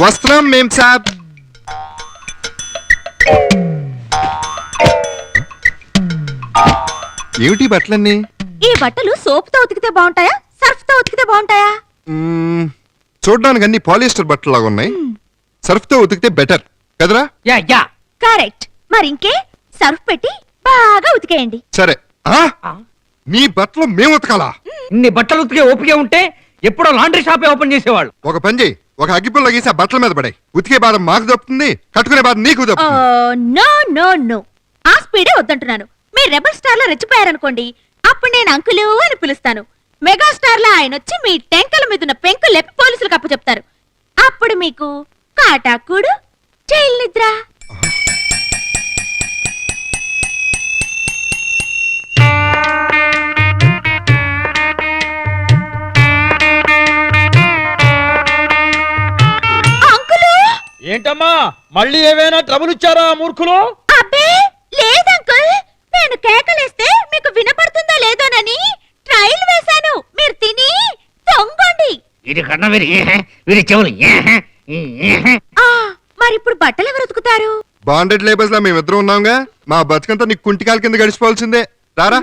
వస్త్రం మేం సాబ్. ఏమిటి బట్టలన్నీ? ఈ బట్టలు సోప్ తో ఉతికితే బాగుంటాయా, సర్ఫ్ తో ఉతికితే బాగుంటాయా? చూడడానికి అన్ని పాలిస్టర్ బట్టలాగా ఉన్నాయి. సర్ఫ్ తో ఉతికితే బెటర్ కదరా? Yeah yeah correct. మరి ఇంకే సర్ఫ్ పెట్టి బాగా ఉతికేయండి. సరే. నీ బట్టలు మేము ఉతకాలా? ఇన్ని బట్టలు ఉతికే ఓపిక ఉంటే ఎప్పుడో లాండ్రీ షాపే ఓపెన్ చేసేవాళ్ళు. ఒక పని చేయి, ఒక అగ్గిపుల్ల గీసి ఆ బట్టల మీద పడాయి. ఉతికే బాధ మాకు దొరుకుతుంది, కట్టుకునే బాధ నీకు దొరుకుతుంది. నో నో నో, ఆ స్పీడే వద్దంటున్నాను. మీరు రెబల్ స్టార్ లో రెచ్చిపోయారనుకోండి, అప్పుడు నేను అంకులు అని పిలుస్తాను. మెగాస్టార్ లో ఆయన వచ్చి మీ టెంకల మీద ఉన్న పెంకులు లేపి పోలీసులకు అప్పు చెప్తారు. అప్పుడు మీకు కాటాకుడు, జైలు నిద్ర. అంకులు! ఏంటమ్మా మళ్ళీ ఏవైనా ట్రబుల్ ఇచ్చారా మూర్ఖులు? అబ్బే లేదంకుల్, నేను కేకలేస్తే మీకు వినపడుతుందో లేదోనని ట్రైల్ వేశాను. మీరు తిని తొంగండి. ఇది కన్నా వీరి చెవులు. మరి ఇప్పుడు బట్టలు ఎవరు ఉతుకుతారు? బాండెడ్ లేబర్స్ లా మేమిద్దరం ఉన్నాంగా, మా బతుకంతా నీకు కుంటికాల కింద గడిచిపోవాల్సిందే. రారా.